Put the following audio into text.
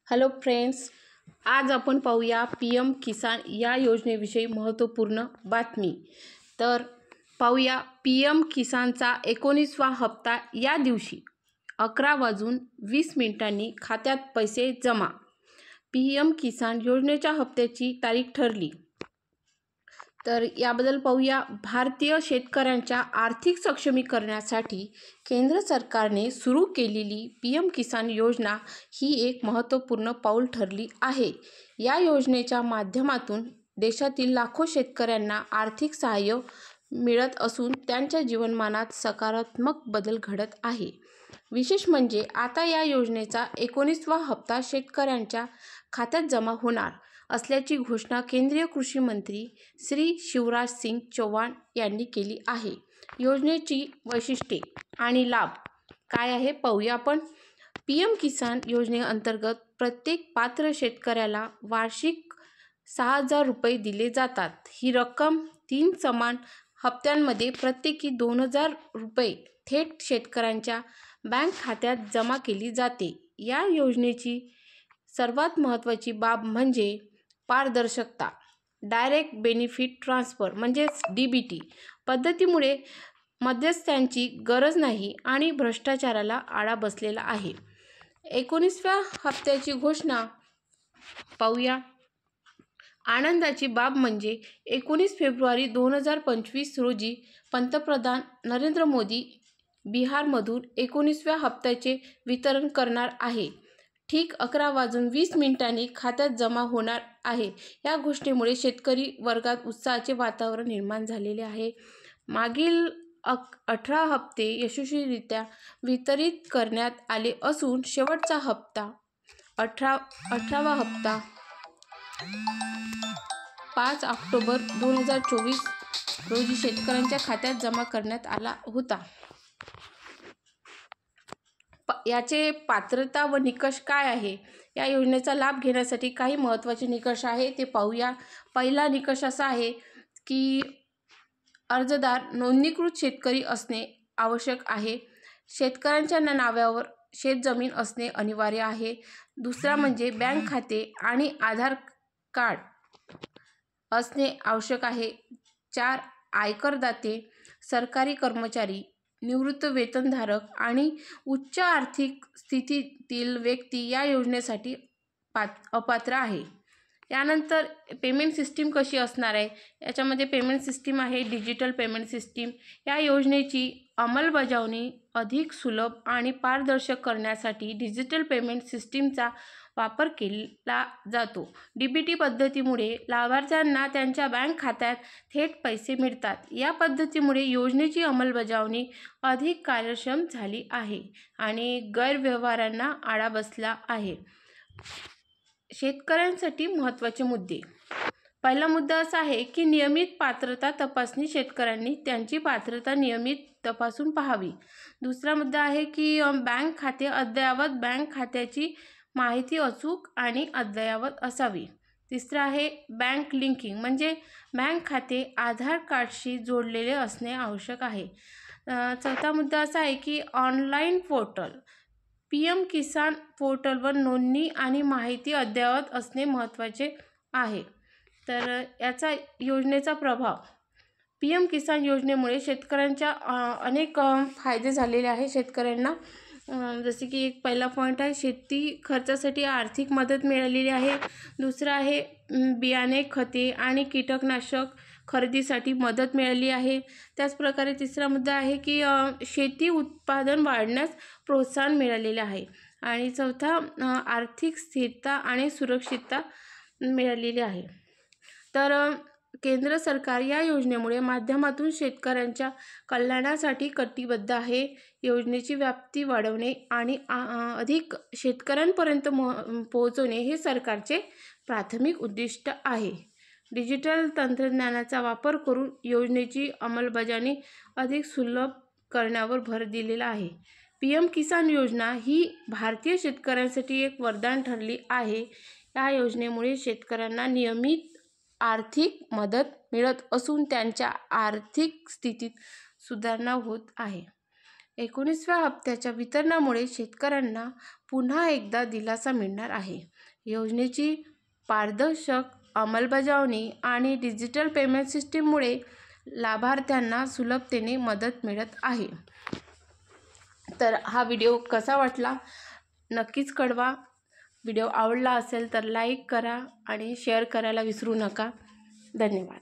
Hello friends, आज आपण पाहूया PM किसान या योजनेविषयी महत्त्वपूर्ण बातमी। तर पाहूया PM किसानचा 19वा हप्ता या दिवशी 11:20 खात्यात पैसे जमा। PM किसान योजनेच्या हप्त्याची तारीख ठरली। तर याबद्दल पाहूया। भारतीय शेतकऱ्यांच्या आर्थिक सक्षमीकरणासाठी केंद्र सरकारने सुरू केलेली PM किसान योजना ही एक महत्त्वपूर्ण पाऊल ठरली आहे। या योजनेच्या माध्यमातून देशातील लाखो शेतकऱ्यांना आर्थिक सहाय्य मिळत असून त्यांच्या जीवनमानात सकारात्मक बदल घडत आहे। विशेष म्हणजे आता या योजनेचा 19वा हप्ता शेतकऱ्यांच्या खात्यात जमा होणार असल्याची घोषणा केंद्रीय कृषी मंत्री श्री शिवराज सिंग चौहान यांनी केली आहे। योजनेची वैशिष्ट्ये आणि लाभ काय आहे पाहूया आपण। PM किसान योजनेअंतर्गत प्रत्येक पात्र शेतकऱ्याला वार्षिक 6,000 रुपये दिले जातात। ही रक्कम 3 समान हप्त्यांमध्ये प्रत्येकी 2,000 रुपये थेट शेतकऱ्यांच्या बँक खात्यात जमा केली जाते। या योजनेची सर्वात महत्त्वाची बाब म्हणजे पारदर्शकता। डायरेक्ट बेनिफिट ट्रान्सफर म्हणजेच DBT पद्धतीमुळे मध्यस्थांची गरज नाही आणि भ्रष्टाचाराला आळा बसलेला आहे। 19व्या हप्त्याची घोषणा पाहूया। आनंदाची बाब म्हणजे 19 फेब्रुवारी 2025 रोजी पंतप्रधान नरेंद्र मोदी बिहारमधून 19व्या हप्त्याचे वितरण करणार आहे। ठीक 11:20 खात्यात जमा होणार आहे। या गोष्टीमुळे शेतकरी वर्गात उत्साहाचे वातावरण निर्माण झालेले आहे। मागील 18 हप्ते यशस्वीरित्या वितरित करण्यात आले असून शेवटचा हप्ता 18वा हप्ता 5 ऑक्टोबर 2024 रोजी शेतकऱ्यांच्या खात्यात जमा करण्यात आला होता। याचे पात्रता व निकष काय आहे? या योजनेचा लाभ घेण्यासाठी काही महत्त्वाचे निकष आहे ते पाहूया। पहिला निकष असा आहे की अर्जदार नोंदणीकृत शेतकरी असणे आवश्यक आहे। शेतकऱ्यांच्या नावावर शेतजमीन असणे अनिवार्य आहे। दुसरा म्हणजे बँक खाते आणि आधार कार्ड असणे आवश्यक आहे। 4 आयकरदाते, सरकारी कर्मचारी, निवृत्त वेतनधारक आणि उच्च आर्थिक स्थितीतील व्यक्ती या योजनेसाठी अपात्र आहे। यानंतर पेमेंट सिस्टीम कशी असणार आहे? याच्यामध्ये पेमेंट सिस्टीम आहे डिजिटल पेमेंट सिस्टीम। या योजनेची अंमलबजावणी अधिक सुलभ आणि पारदर्शक करण्यासाठी डिजिटल पेमेंट सिस्टीमचा वापर केला जातो। DBT पद्धतीमुळे लाभार्थ्यांना त्यांच्या बँक खात्यात थेट पैसे मिळतात। या पद्धतीमुळे योजनेची अंमलबजावणी अधिक कार्यक्षम झाली आहे आणि गैरव्यवहारांना आळा बसला आहे। शेतकऱ्यांसाठी महत्त्वाचे मुद्दे। पहिला मुद्दा असा आहे की नियमित पात्रता तपासणी। शेतकऱ्यांनी त्यांची पात्रता नियमित तपासून पाहावी। दुसरा मुद्दा आहे की बँक खाते अद्ययावत। बँक खात्याची माहिती अचूक आणि अद्ययावत असावी। तिसरा आहे बँक लिंकिंग म्हणजे बँक खाते आधार कार्डशी जोडलेले असणे आवश्यक आहे। चौथा मुद्दा असा आहे की ऑनलाईन पोर्टल। PM किसान पोर्टलवर नोंदणी आणि माहिती अद्ययावत असणे महत्त्वाचे आहे। तर याचा योजनेचा प्रभाव। PM किसान योजनेमुळे शेतकऱ्यांच्या अनेक फायदे झालेले आहे शेतकऱ्यांना। जसे की एक पहिला पॉईंट आहे शेती खर्चासाठी आर्थिक मदत मिळालेली आहे। दुसरा आहे बियाणे, खते आणि कीटकनाशक खरेदीसाठी मदत मिळाली आहे। त्याचप्रकारे तिसरा मुद्दा आहे की शेती उत्पादन वाढण्यास प्रोत्साहन मिळालेले आहे। आणि चौथा आर्थिक स्थिरता आणि सुरक्षितता मिळालेली आहे। तर केंद्र सरकार या योजनेमुळे माध्यमातून शेतकऱ्यांच्या कल्याणासाठी कटिबद्ध आहे। योजनेची व्याप्ती वाढवणे आणि अधिक शेतकऱ्यांपर्यंत पोहोचवणे हे सरकारचे प्राथमिक उद्दिष्ट आहे। डिजिटल तंत्रज्ञानाचा वापर करून योजनेची अंमलबजावणी अधिक सुलभ करण्यावर भर दिलेला आहे। PM किसान योजना ही भारतीय शेतकऱ्यांसाठी एक वरदान ठरली आहे। या योजनेमुळे शेतकऱ्यांना नियमित आर्थिक मदत मिळत असून त्यांच्या आर्थिक स्थितीत सुधारणा होत आहे। 19व्या हप्त्याच्या वितरणामुळे शेतकऱ्यांना पुन्हा एकदा दिलासा मिळणार आहे. योजनेची पारदर्शक अंमलबजावणी आणि डिजिटल पेमेंट सिस्टीममुळे लाभार्थ्यांना सुलभतेने मदत मिळत आहे. तर हा व्हिडिओ कसा वाटला नक्कीच कळवा. व्हिडिओ आवडला असेल तर लाईक करा आणि शेअर करायला विसरू नका. धन्यवाद.